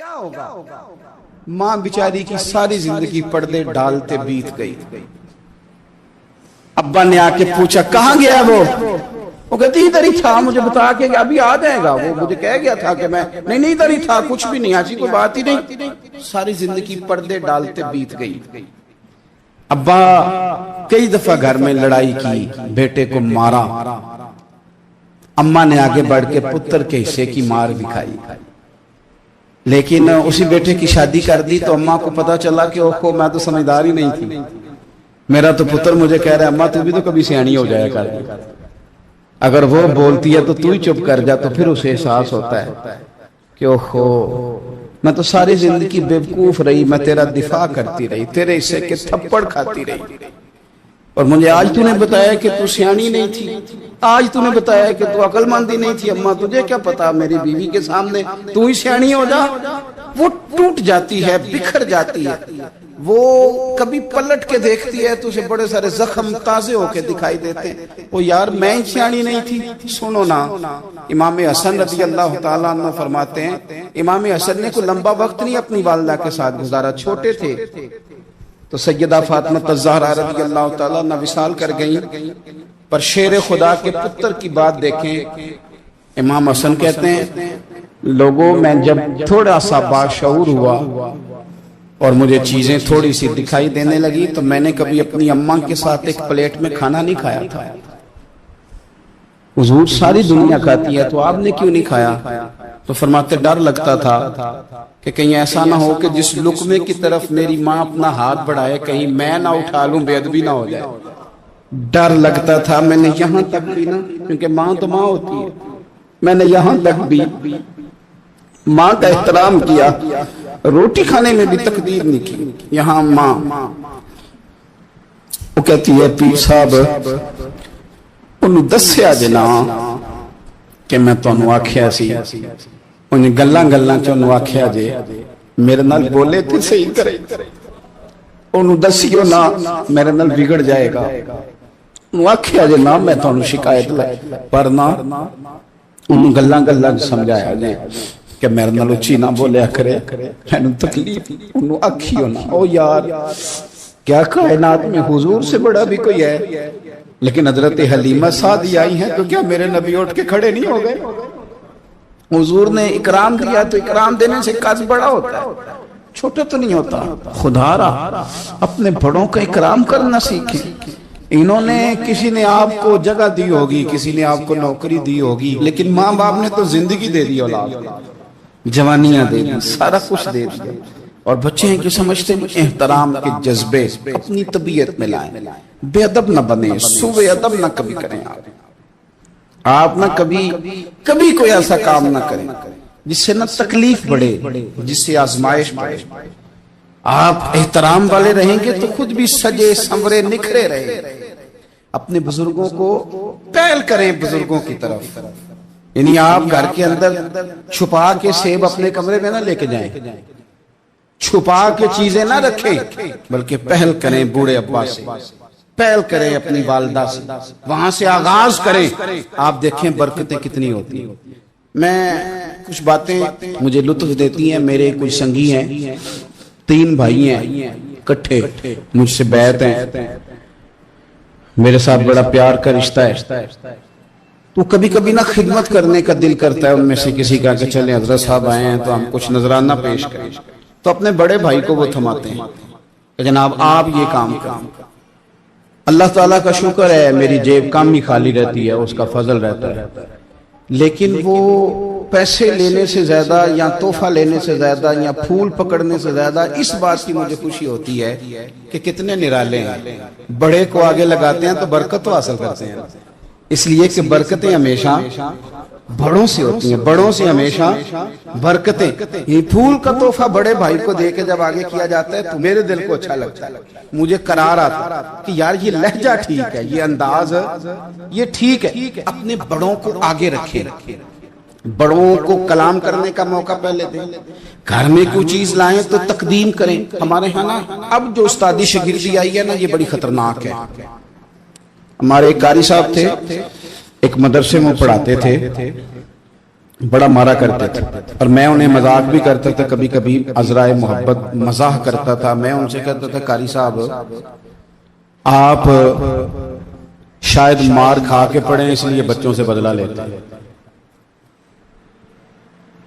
ہوگا؟ ماں بیچاری کی ساری زندگی پردے ڈالتے بیت گئی۔ ابا نے آ کے پوچھا کہاں گیا وہ کہتی ادھر ہی تھا، مجھے بتا کے کہ ابھی آ جائے گا، وہ مجھے کہہ گیا تھا کہ میں نہیں ادھر ہی تھا، کچھ بھی نہیں، ایسی کوئی بات ہی نہیں۔ ساری زندگی پردے ڈالتے بیت گئی۔ ابا کئی دفعہ گھر میں لڑائی کی، بیٹے کو مارا، اماں نے آگے بڑھ کے پتر کے حصے کی مار بھی کھائی، لیکن اسی بیٹے کی شادی کر دی تو اماں کو پتا چلا کہ اوہو میں تو سمجھدار ہی نہیں تھی، میرا تو پتر مجھے کہہ رہا ہے اماں تو بھی تو کبھی سیانی ہو جایا کر، اگر وہ بولتی ہے تو تو ہی چپ کر جا، تو پھر اسے احساس ہوتا ہے کہ اوہو میں تو ساری زندگی بیوقوف رہی، میں تیرا دفاع کرتی رہی، تیرے حصے کے تھپڑ کھاتی رہی، اور مجھے آج تو نے بتایا کہ تو سیانی نہیں تھی، آج تو نے بتایا کہ تو عقل مندی نہیں تھی، اماں تجھے کیا پتا، میری بیوی کے سامنے تو ہی سیانی ہو جا۔ وہ ٹوٹ جاتی ہے، بکھر جاتی ہے، وہ کبھی پلٹ کے دیکھتی ہے تو اسے بڑے سارے زخم تازے ہو کے دکھائی دیتے ہیں، وہ یار میں ہی سیانی نہیں تھی۔ سنو نا، امام حسن رضی اللہ تعالیٰ عنہ فرماتے ہیں امام حسن نے کوئی لمبا وقت نہیں اپنی والدہ کے ساتھ گزارا، چھوٹے تھے تو سیدہ فاطمہ الزہرا رضی اللہ تعالیٰ عنہ وصال کر گئیں، پر شیر خدا کے پتر کی بات دیکھیں، امام حسن کہتے ہیں لوگوں میں جب تھوڑا سا باشعور ہوا اور مجھے چیزیں تھوڑی سی دکھائی دینے لگی تو میں نے کبھی اپنی اماں کے ساتھ ایک پلیٹ میں کھانا نہیں کھایا تھا۔ حضور ساری دنیا کھاتی ہے تو آپ نے کیوں نہیں کھایا؟ تو فرماتے ڈر لگتا تھا کہ کہیں ایسا نہ ہو کہ جس لقمے کی طرف میری ماں اپنا ہاتھ بڑھائے کہیں میں نہ اٹھا لوں، بے ادبی نہ ہو جائے، ڈر لگتا تھا۔ میں نے یہاں تک بھی نا، کیونکہ ماں تو ماں ہوتی ہے، میں نے یہاں تک بھی ماں کا احترام کیا، روٹی کھانے میں بھی تقدیر نہیں کی۔ یہاں ماں وہ کہتی ہے پیر صاحب انہوں دسیا جنا کہ میں تو انہوں آکھیا سی، انہیں گلاں چ انہوں آکھیا جے میرے نال بولے تھے صحیح کرے، انہوں دسیو نا میرے نال بگڑ جائے گا، انہوں آکھیا جے نا میں تو انہوں شکایت لائے، پر نا انہوں گلاں سمجھایا جے کہ میرے نال اچھی نہ بولیا کرے، انہوں تکلیف، انہوں آکھیو نا۔ او یار کیا کائنات میں حضور سے بڑا بھی کوئی ہے؟ لیکن حضرت حلیمہ سعدی آئی ہیں تو کیا میرے نبی اٹھ کے کھڑے نہیں ہو گئے؟ حضور نے اکرام دیا تو اکرام دینے سے قد بڑا ہوتا ہے، چھوٹا تو نہیں ہوتا۔ خدا را اپنے بڑوں کا اکرام کرنا سیکھیں۔ انہوں نے کسی نے آپ کو جگہ دی ہوگی، کسی نے آپ کو نوکری دی ہوگی، لیکن ماں باپ نے تو زندگی دے دی، اولاد جوانیاں دے دی، سارا کچھ دے دیا، اور بچے ہیں کہ سمجھتے ہیں احترام کے جذبے اپنی طبیعت میں لائیں، بے ادب نہ بنے، سوء ادب نہ کبھی کریں، آپ نہ کبھی کوئی ایسا کام نہ کریں جس سے نہ تکلیف بڑھے، جس سے آزمائش بڑھے۔ آپ احترام والے رہیں گے تو خود بھی سجے سنورے نکھرے رہے۔ اپنے بزرگوں کو پہل کریں، بزرگوں کی طرف، یعنی آپ گھر کے اندر چھپا کے سیب اپنے کمرے میں نہ لے کے جائیں، چھپا کے چیزیں نہ رکھیں، بلکہ پہل کریں بوڑھے ابا سے، پہل کریں اپنی والدہ سے، وہاں سے آغاز کریں، آپ دیکھیں برکتیں کتنی ہوتی ہیں۔ میں کچھ باتیں مجھے لطف دیتی ہیں، میرے کچھ سنگی ہیں، 3 بھائی ہیں کٹھے، مجھ سے بیعت ہیں، میرے ساتھ بڑا پیار کا رشتہ ہے، تو کبھی کبھی نہ خدمت کرنے کا دل کرتا ہے ان میں سے کسی کا کہ چلیں حضرت صاحب آئے ہیں تو ہم کچھ نذرانہ پیش کریں، تو اپنے بڑے بھائی کو وہ تھماتے ہیں کہ جناب آپ یہ کام کریں۔ اللہ تعالیٰ کا شکر ہے میری جیب کام ہی خالی رہتی ہے، اس کا فضل رہتا ہے، لیکن وہ پیسے لینے سے زیادہ یا تحفہ لینے سے زیادہ یا پھول پکڑنے سے زیادہ اس بات کی مجھے خوشی ہوتی ہے کہ کتنے نرالے ہیں، بڑے کو آگے لگاتے ہیں تو برکت تو حاصل کرتے ہیں، اس لیے کہ برکتیں ہمیشہ بڑوں سے ہوتی ہیں، بڑوں سے ہمیشہ برکتیں۔ یہ پھول کا تحفہ بڑے بھائی کو دے کے جب آگے کیا جاتا ہے تو میرے دل کو اچھا لگتا ہے، مجھے قرار آتا کہ یار یہ لہجہ ٹھیک ہے، یہ انداز یہ ٹھیک ہے۔ اپنے بڑوں کو آگے رکھیں، بڑوں کو کلام کرنے کا موقع پہلے دیں، گھر میں کوئی چیز لائیں تو تقدیم کریں۔ ہمارے ہاں نا اب جو استادی شاگردی آئی ہے نا یہ بڑی خطرناک ہے۔ ہمارے ایک قاری صاحب تھے، ایک مدرسے میں پڑھاتے تھے، بڑا مارا کرتے تھے، اور میں انہیں مذاق بھی کرتا تھا، کبھی کبھی عذرائے محبت مزاح کرتا تھا۔ میں ان سے کہتا تھا قاری صاحب آپ شاید مار کھا کے پڑھیں اس لیے بچوں سے بدلہ لیتے ہیں۔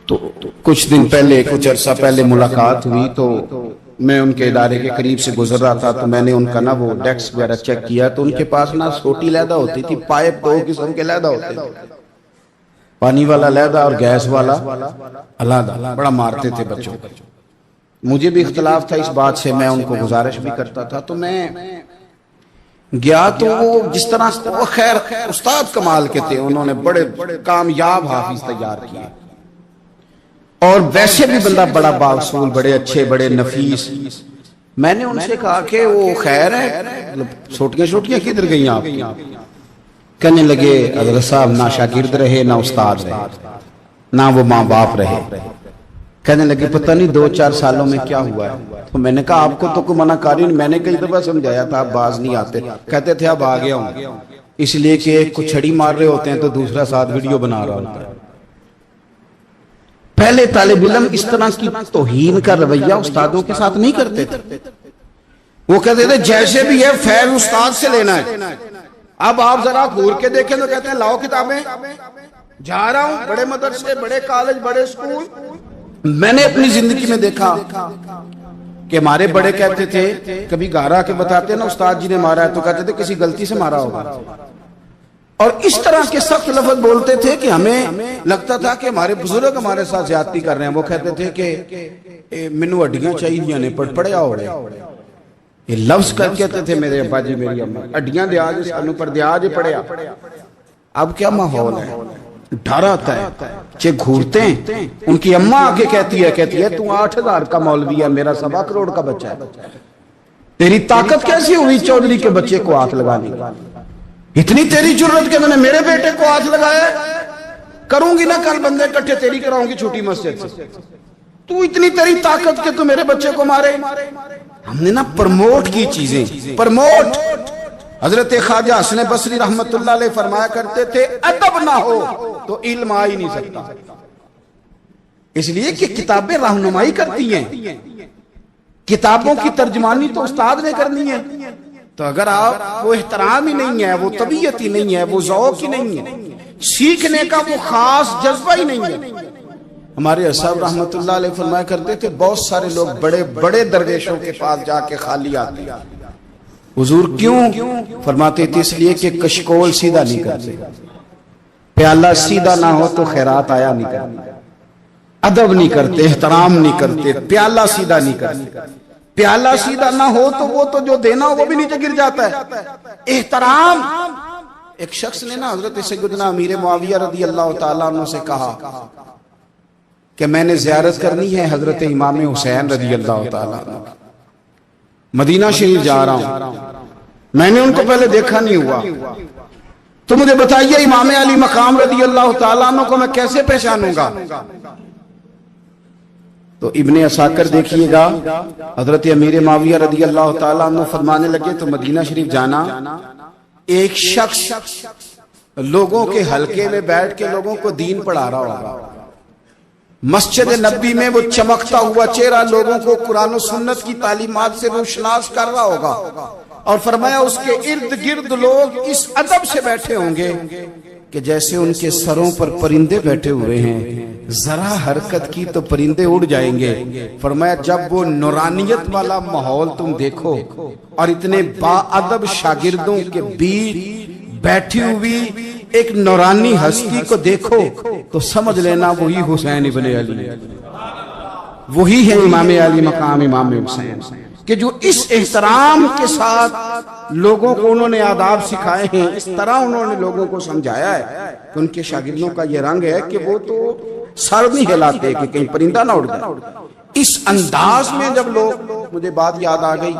تو کچھ دن پہلے، کچھ عرصہ پہلے ملاقات ہوئی تو میں ان کے ادارے کے قریب سے گزر رہا تھا، تو میں نے ان کا نا وہ ڈیسک وغیرہ چیک کیا تو ان کے پاس نا چھوٹی علیحدہ ہوتی تھی، پائپ دو قسم کے علیحدہ ہوتے تھے، پانی والا علیحدہ اور گیس والا علیحدہ۔ بڑا مارتے تھے بچوں کو۔ مجھے بھی اختلاف تھا اس بات سے، میں ان کو گزارش بھی کرتا تھا۔ تو میں گیا تو وہ جس طرح وہ خیر استاد کمال کے تھے، انہوں نے بڑے کامیاب حافظ تیار کیے، اور ویسے بھی بندہ بڑا بااصول، بڑے اچھے، بڑے نفیس۔ میں نے ان سے کہا کہ وہ خیر ہے، چھوٹیاں چھوٹیاں کدھر گئیں آپ کی؟ کہنے لگے حضرت صاحب نہ شاگرد رہے، نہ استاد رہے، نہ وہ ماں باپ رہے۔ کہنے لگے پتہ نہیں 2-4 سالوں میں کیا ہوا ہے۔ تو میں نے کہا آپ کو تو کوئی منع کاری نہیں، میں نے کئی دفعہ سمجھایا تھا آپ باز نہیں آتے۔ کہتے تھے اب آ گیا ہوں، اس لیے کہ ایک کو چھڑی مار رہے ہوتے ہیں تو دوسرا ساتھ ویڈیو بنا رہا ہوتا ہے۔ پہلے طالب علم اس طرح کی توہین کا رویہ استادوں کے ساتھ نہیں کرتے تھے، وہ کہتے تھے جیسے بھی ہے فیض استاد سے لینا ہے۔ اب آپ ذرا گھور کے دیکھیں تو کہتے ہیں لاؤ کتابیں، جا رہا ہوں بڑے مدرسے، بڑے کالج، بڑے اسکول۔ میں نے اپنی زندگی میں دیکھا کہ ہمارے بڑے کہتے تھے، کبھی گھر کے بتاتے نا استاد جی نے مارا ہے تو کہتے تھے کسی غلطی سے مارا ہوگا، اور اس طرح کے سخت لفظ بولتے تھے کہ ہمیں لگتا تھا کہ ہمارے بزرگ ہمارے ساتھ زیادتی کر رہے ہیں۔ وہ کہتے تھے کہ منو ہڈیاں چاہیے نے پڑیا ہو رہے، یہ لفظ کہتے تھے میرے ابا جی میری اماں، ہڈیاں دیا جی سانو پر دیا جی پڑیا۔ اب کیا ماحول ہے، ڈر آتا ہے، چے گھورتے ہیں۔ ان کی اماں آگے کہتی ہے تو 8,000 کا مولوی ہے، میرا 1.25 کروڑ کا بچہ ہے، تیری طاقت کیسی ہوئی چودھری کے بچے کو ہاتھ لگانے؟ اتنی تیری جرت کہ میں نے میرے بیٹے کو ہاتھ لگایا؟ کروں گی نا کل بندے کٹھے تیری کراؤں گی چھوٹی مسجد سے، تو اتنی تیری طاقت کہ تو میرے بچے کو مارے۔ ہم نے نا پرموٹ کی چیزیں، پرموٹ۔ حضرت خواجہ حسن بصری رحمت اللہ علیہ فرمایا کرتے تھے ادب نہ ہو تو علم آ ہی نہیں سکتا، اس لیے کہ کتابیں رہنمائی کرتی ہیں، کتابوں کی ترجمانی تو استاد نے کرنی ہے۔ تو اگر آپ وہ احترام ہی نہیں ہے، وہ طبیعت ہی نہیں ہے، وہ ذوق ہی نہیں ہے، سیکھنے کا وہ خاص جذبہ ہی نہیں ہے۔ ہمارے صاحب رحمت اللہ علیہ فرمایا کرتے تھے بہت سارے لوگ بڑے بڑے درویشوں کے پاس جا کے خالی آتے ہیں۔ حضور کیوں؟ فرماتے تھے اس لیے کہ کشکول سیدھا نہیں کرتے، پیالہ سیدھا نہ ہو تو خیرات آیا نہیں کرتے، ادب نہیں کرتے، احترام نہیں کرتے، پیالہ سیدھا نہیں کرتے۔ پیالہ سیدھا نہ ہو تو وہ تو جو دینا ہو وہ بھی نیچے گر جاتا ہے۔ احترام۔ ایک شخص نے نا حضرت سیدنا امیر معاویہ رضی اللہ تعالیٰ عنہ سے کہا کہ میں نے زیارت کرنی ہے حضرت امام حسین رضی اللہ تعالیٰ عنہ، مدینہ شریف جا رہا ہوں، میں نے ان کو پہلے دیکھا نہیں ہوا، تو مجھے بتائیے امام علی مقام رضی اللہ تعالیٰ عنہ کو میں کیسے پہچانوں گا؟ تو ابن عساکر دیکھیے گا حضرت امیر معاویہ رضی اللہ تعالیٰ عنہ فرمانے لگے تو مدینہ شریف جانا، ایک شخص لوگوں کے حلقے میں بیٹھ کے لوگوں کو دین پڑھا رہا ہوگا، مسجد نبی میں وہ چمکتا ہوا چہرہ لوگوں کو قرآن و سنت کی تعلیمات سے روشناس کر رہا ہوگا، اور فرمایا اس کے ارد گرد لوگ اس ادب سے بیٹھے ہوں گے کہ جیسے ان کے سروں پر پرندے بیٹھے ہوئے ہیں، ذرا حرکت کی تو پرندے اڑ جائیں گے۔ فرمایا جب وہ نورانیت والا ماحول تم دیکھو اور اتنے با ادب شاگردوں کے بیچ بیٹھی ہوئی ایک نورانی ہستی کو دیکھو تو سمجھ لینا وہی حسین ابن علی، وہی ہے امام علی مقام امام حسین، کہ جو اس احترام کے ساتھ لوگوں کو انہوں نے آداب سکھائے ہیں، اس طرح انہوں نے لوگوں کو سمجھایا ہے کہ ان کے شاگردوں کا یہ رنگ ہے کہ وہ تو سر نہیں ہلاتے کہ کہیں پرندہ نہ اڑ جائے۔ اس انداز میں جب لوگ، مجھے بات یاد آ گئی،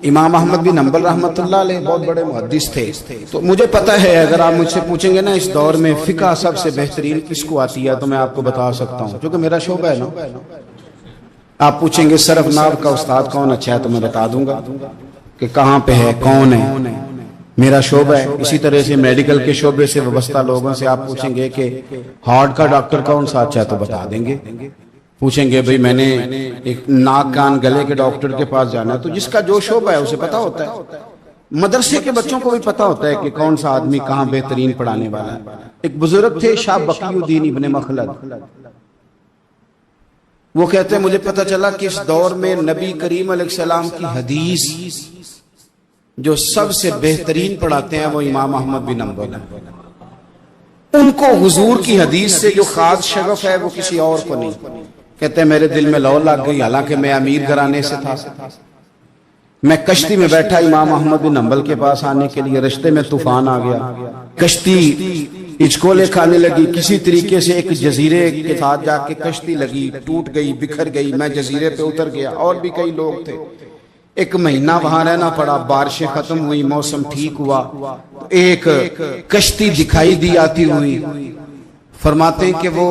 امام احمد بن حنبل رحمت اللہ علیہ بہت بڑے محدث تھے، تو مجھے پتہ ہے اگر آپ مجھ سے پوچھیں گے نا اس دور میں فقہ سب سے بہترین کس کو آتی ہے تو میں آپ کو بتا سکتا ہوں، کیونکہ میرا شعبہ ہے نا۔ آپ پوچھیں گے صرف ناب کا استاد کون اچھا ہے تو میں بتا دوں گا کہ کہاں پہ ہے، کون ہے، میرا شعبہ ہے. اسی طرح سے میڈیکل کے شعبے سے وابستہ لوگوں سے آپ پوچھیں گے کہ ہارٹ کا ڈاکٹر کون سا اچھا ہے تو بتا دیں گے. پوچھیں گے بھئی میں نے ایک ناک کان گلے کے ڈاکٹر کے پاس جانا ہے، تو جس کا جو شعبہ ہے اسے پتا ہوتا ہے. مدرسے کے بچوں کو بھی پتا ہوتا ہے کہ کون سا آدمی کہاں بہترین پڑھانے والا ہے. ایک بزرگ تھے شاہ بقی الدین ابن مخلد، وہ کہتے ہیں مجھے پتا چلا کہ اس دور میں نبی کریم علیہ السلام کی حدیث جو سب سے بہترین پڑھاتے ہیں وہ امام احمد بن حنبل ہیں. ان کو حضور کی حدیث سے جو خاص شغف ہے وہ کسی اور کو نہیں. کہتے ہیں میرے دل میں لو لگ گئی، حالانکہ میں امیر گھرانے سے تھا. میں کشتی میں بیٹھا امام احمد بن حنبل کے پاس آنے کے لیے، رشتے میں طوفان آ گیا، کشتی ہچکولے کھانے لگی. کسی طریقے سے ایک جزیرے کے ساتھ جا کے کشتی لگی، ٹوٹ گئی، بکھر گئی. میں جزیرے پہ اتر گیا، اور بھی کئی لوگ تھے. ایک مہینہ وہاں رہنا پڑا. بارشیں ختم ہوئی، موسم ٹھیک ہوا، ایک کشتی دکھائی دی آتی ہوئی. فرماتے ہیں کہ وہ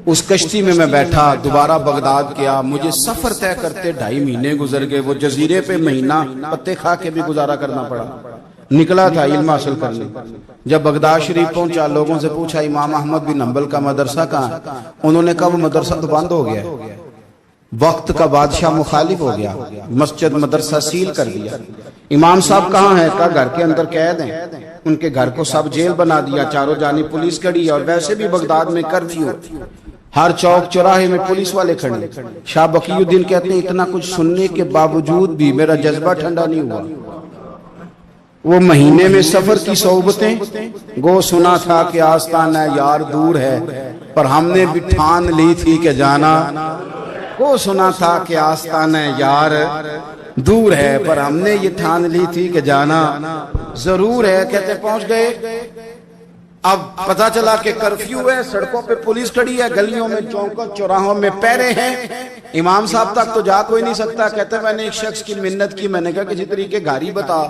اس کشتی میں بیٹھا، دوبارہ بغداد گیا. مجھے سفر طے کرتے 2.5 مہینے گزر گئے. وہ جزیرے پہ مہینہ پتے کھا کے بھی گزارا کرنا پڑا. نکلا تھا علم حاصل کرنے. جب بغداد شریف پہنچا، لوگوں سے پوچھا امام احمد بن حنبل کا مدرسہ کہاں ہے؟ انہوں نے کہا وہ مدرسہ تو بند ہو گیا ہے، وقت کا بادشاہ مخالف ہو گیا، مسجد مدرسہ سیل کر دیا. امام صاحب کہاں ہیں؟ کہا گھر کے اندر قید ہیں. ان کے گھر کو سب جیل بنا دیا، چاروں جانب پولیس کھڑی ہے، اور ویسے بھی بغداد میں کرفیو، ہر چوک چوراہے میں پولیس والے کھڑے. شاہ بقی الدین کہتے ہیں اتنا کچھ سننے کے باوجود بھی میرا جذبہ ٹھنڈا نہیں ہوا. وہ مہینے میں سفر کی صحبتیں، گو سنا تھا کہ آستانہ یار دور ہے، پر ہم نے بھی ٹھان لی تھی کہ جانا. وہ سنا تھا کہ آستانہ یار دور ہے، پر ہم نے یہ ٹھان لی تھی کہ جانا ضرور ہے. کہتے پہنچ گئے. اب پتا چلا کہ کرفیو ہے، سڑکوں پہ پولیس کھڑی ہے، گلیوں میں چوکوں چوراہوں میں پہرے ہیں. امام صاحب تک تو جا کوئی نہیں سکتا. کہتے میں نے ایک شخص کی منت کی، میں نے کہا کسی طریقے گاڑی بتا.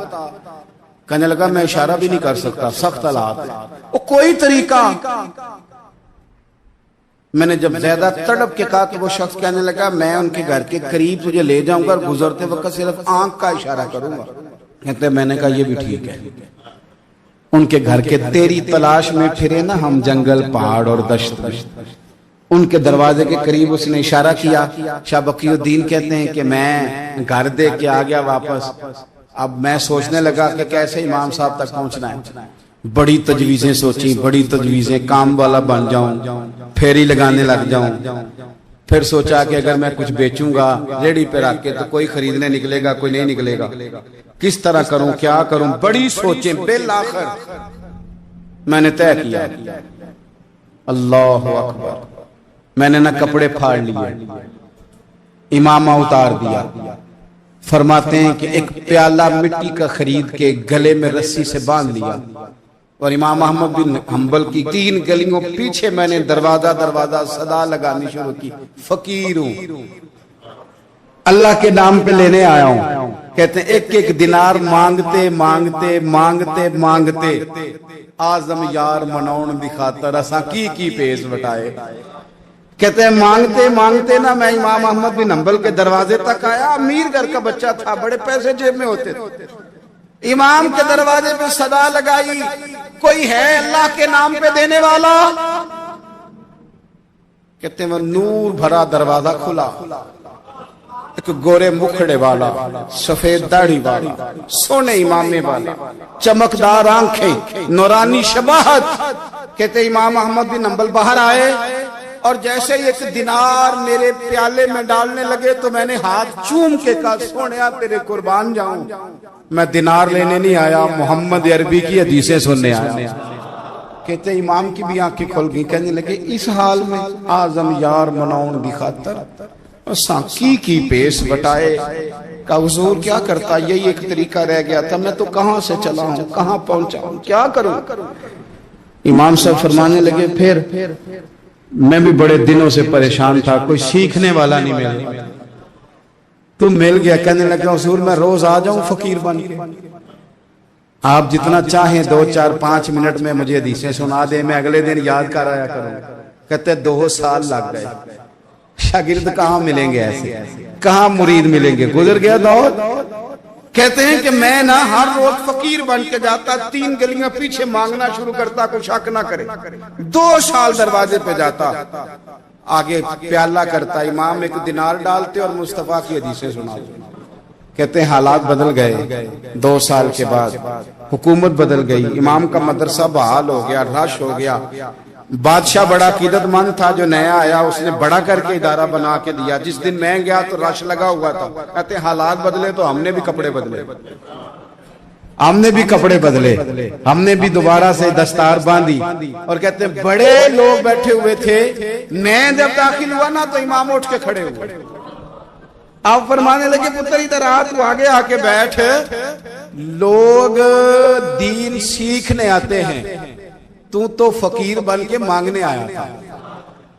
کہنے لگا میں اشارہ بھی نہیں کر سکتا، سخت حالات. وہ کوئی طریقہ. میں نے جب زیادہ تڑپ کے کہا تو وہ شخص کہنے لگا میں ان کے گھر کے قریب تجھے لے جاؤں گا اور گزرتے وقت صرف آنکھ کا اشارہ کروں گا. کہتے میں نے کہا یہ بھی ٹھیک ہے. ان کے گھر کے تیری تلاش میں پھرے نا ہم جنگل پہاڑ اور دشت. ان کے دروازے کے قریب اس نے اشارہ کیا. شاہ بقی الدین کہتے ہیں کہ میں گھر دیکھ کے آ گیا واپس. اب میں سوچنے لگا کہ کیسے امام صاحب تک پہنچنا ہے. بڑی تجویزیں سوچیں، بڑی تجویزیں، کام والا بن جاؤں، پھیری لگانے لگ جاؤں. پھر سوچا کہ اگر میں کچھ بیچوں گا ریڑھی پہ رکھ کے تو کوئی خریدنے نکلے گا، کوئی نہیں نکلے گا. کس طرح کروں، کیا کروں، بڑی سوچیں. بالآخر میں نے طے کیا. اللہ اکبر. میں نے نہ کپڑے پھاڑ لیے، امامہ اتار دیا. فرماتے ہیں کہ ایک پیالہ مٹی کا خرید کے گلے میں رسی سے باندھ لیا، اور امام احمد بن حنبل کی 3 گلیوں پیچھے میں نے دروازہ صدا لگانی شروع کی. فقیر ہوں، اللہ کے نام پہ لینے آیا ہوں. کہتے ہیں ایک ایک دینار مانگتے مانگتے مانگتے مانگتے آزم یار منون دی خاطر اساں کی پیش وٹائے. کہتے ہیں مانگتے مانگتے نا میں امام احمد بن حنبل کے دروازے تک آیا. امیر گھر کا بچہ تھا، بڑے پیسے جیب میں ہوتے تھے. امام کے دروازے پہ صدا لگائی کوئی ہے اللہ کے نام پہ دینے والا؟ کہتے ہیں وہ نور بھرا دروازہ کھلا. ایک گورے مکھڑے والا، سفید داڑھی والا، سونے امامے والا، چمکدار آنکھیں، نورانی شباہت. کہتے امام احمد بن حنبل باہر آئے اور جیسے ایک دینار میرے پیالے میں ڈالنے لگے تو میں نے ہاتھ چوم کے کہا سونیا تیرے قربان جاؤں، میں دینار لینے نہیں آیا، محمد عربی کی حدیثیں سننے آیا. کہتے امام کی بھی آنکھیں کھل گئی. کہنے لگے اس حال میں آزم یار منون دی خاطر سانکی کی پیس بٹائے. کہ حضور کیا کرتا، یہی ایک طریقہ رہ گیا تھا. میں تو کہاں سے چلا ہوں، کہاں پہنچا ہوں، کیا کروں. امام صاحب فرمانے لگے پھر میں بھی بڑے دنوں سے پریشان تھا، کوئی سیکھنے والا نہیں ملا، تم مل گیا. کہنے لگا حضور میں روز آ جاؤں فقیر بن کے، آپ جتنا چاہیں 2 4 5 منٹ میں مجھے حدیثیں سنا دیں، میں اگلے دن یاد کر آیا کروں. کہتے 2 سال لگ گئے. شاگرد کہاں ملیں گے ایسے، کہاں مرید ملیں گے. گزر گیا دور. کہتے ہیں کہ میں نہ ہر روز فقیر بن کے جاتا 3 گلیاں پیچھے مانگنا شروع کرتا کوئی شک نہ کرے 2 سال دروازے پہ جاتا آگے پیالہ کرتا امام 1 دینار ڈالتے اور مصطفیٰ کی حدیثیں سناتے کہتے ہیں حالات بدل گئے 2 سال کے بعد حکومت بدل گئی امام کا مدرسہ بحال ہو گیا رش ہو گیا بادشاہ بڑا عقیدت مند تھا جو نیا آیا اس نے بڑا کر کے ادارہ بنا کے دیا جس دن میں گیا تو رش لگا ہوا تھا کہتے ہیں حالات بدلے تو ہم نے بھی کپڑے بدلے ہم نے بھی دوبارہ سے دستار باندھی اور کہتے ہیں بڑے لوگ بیٹھے ہوئے تھے میں جب داخل ہوا نا تو امام اٹھ کے کھڑے ہوئے آپ فرمانے لگے پتر ادھر آ تو آگے آ کے بیٹھ لوگ دین سیکھنے آتے ہیں تو فقیر بن کے مانگنے آیا تھا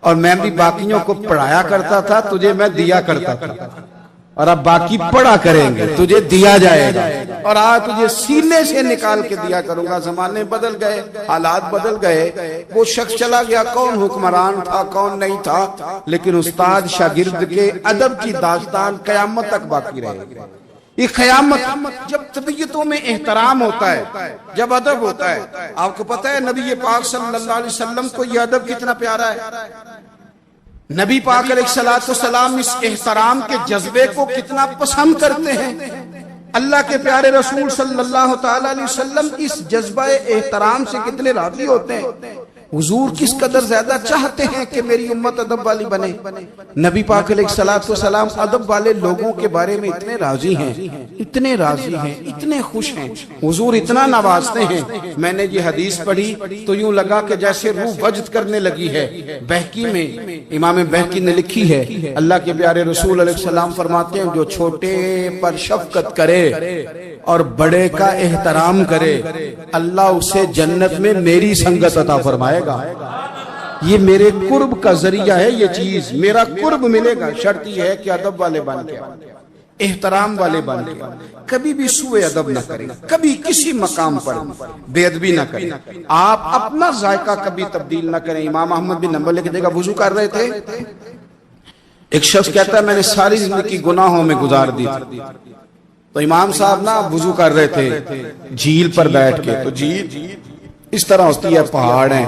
اور میں بھی باقیوں کو پڑھایا کرتا تھا تجھے میں دیا کرتا تھا اور اب باقی پڑھا کریں گے تجھے دیا جائے گا اور آج تجھے سینے سے نکال کے دیا کروں گا زمانے بدل گئے حالات بدل گئے وہ شخص چلا گیا کون حکمران تھا کون نہیں تھا لیکن استاد شاگرد کے ادب کی داستان قیامت تک باقی رہے گی یہ قیامت جب طبیعتوں میں احترام ہوتا ہے جب ادب ہوتا ہے آپ کو پتہ ہے نبی پاک صلی اللہ علیہ وسلم کو یہ ادب کتنا پیارا ہے نبی پاک علیہ السلام اس احترام کے جذبے کو کتنا پسند کرتے ہیں اللہ کے پیارے رسول صلی اللہ تعالی علیہ وسلم اس جذبہ احترام سے کتنے راضی ہوتے ہیں حضور کس قدر زیادہ چاہتے ہیں کہ میری امت ادب والی بنے نبی پاک علیہ السلام ادب والے لوگوں کے بارے میں اتنے راضی ہیں اتنے خوش ہیں حضور اتنا نوازتے ہیں میں نے یہ حدیث پڑھی تو یوں لگا کہ جیسے روح وجد کرنے لگی ہے بہقی میں امام بہقی نے لکھی ہے اللہ کے پیارے رسول علیہ السلام فرماتے ہیں جو چھوٹے پر شفقت کرے اور بڑے کا احترام کرے اللہ اسے جنت میں میری سنگت عطا فرمائے گا یہ میرے قرب کا ذریعہ ہے یہ چیز میرا قرب ملے گا شرط یہ ہے کہ ادب والے بن کے احترام والے بن کے کبھی بھی سوء ادب نہ کریں کبھی کسی مقام پر بے ادبی نہ کریں آپ اپنا ذائقہ کبھی تبدیل نہ کریں امام احمد بن حنبل کی جگہ وضو کر رہے تھے ایک شخص کہتا ہے میں نے ساری زندگی گناہوں میں گزار دی تو امام صاحب نا وضو کر رہے تھے جھیل پر بیٹھ کے تو جھیل اس طرح ہوتی ہے پہاڑ ہیں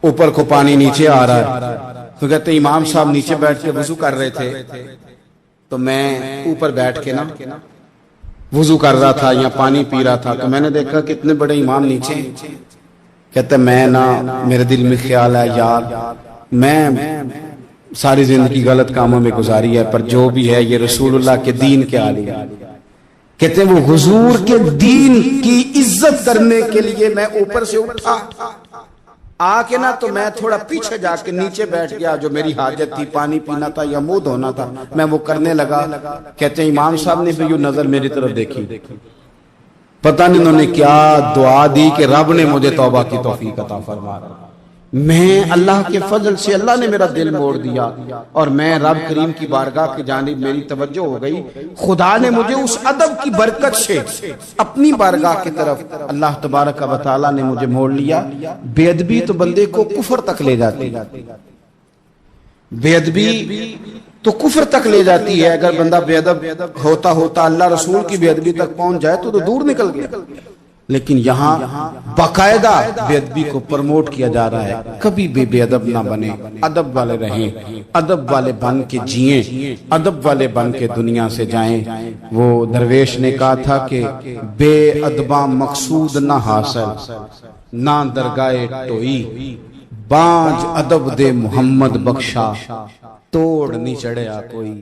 اوپر کو پانی نیچے آ رہا ہے تو کہتے ہیں امام صاحب نیچے بیٹھ کے وضو کر رہے تھے تو میں اوپر بیٹھ کے نا وضو کر رہا تھا یا پانی پی رہا تھا تو میں نے دیکھا کہ اتنے بڑے امام نیچے کہتے ہیں میں نا میرے دل میں خیال ہے یار میں ساری زندگی غلط کاموں میں گزاری ہے پر جو بھی ہے یہ رسول اللہ کے دین کے عالی ہے کہتے ہیں وہ حضور کے دین کی عزت کرنے کے لیے میں اوپر سے اٹھا آ کے نا تو میں تھوڑا پیچھے جا کے نیچے بیٹھ گیا جو میری حاجت تھی پانی پینا تھا یا منہ دھونا تھا میں وہ کرنے لگا کہتے ہیں امام صاحب نے بھی یوں نظر میری طرف دیکھی پتہ نہیں انہوں نے کیا دعا دی کہ رب نے مجھے توبہ کی توفیق عطا فرما میں اللہ کے فضل سے اللہ نے میرا دل موڑ دیا اور میں رب کریم کی بارگاہ کی جانب میری توجہ ہو گئی خدا نے مجھے اس ادب کی برکت سے اپنی بارگاہ کی طرف اللہ تبارک و تعالی نے مجھے موڑ لیا بے ادبی تو بندے کو کفر تک لے جاتی بے ادبی تو کفر تک لے جاتی ہے اگر بندہ بے ادب ہوتا اللہ رسول کی بے ادبی تک پہنچ جائے تو دور نکل گیا لیکن یہاں باقاعدہ بے ادبی کو پروموٹ کیا جا رہا ہے کبھی بھی بے ادب نہ بنے ادب والے رہیں ادب والے بن کے جئیں ادب والے بن کے دنیا سے جائیں وہ درویش نے کہا تھا کہ بے ادباں مقصود نہ حاصل نہ درگاہ ٹوئی بانج ادب دے محمد بخشا توڑ نہیں چڑھیا کوئی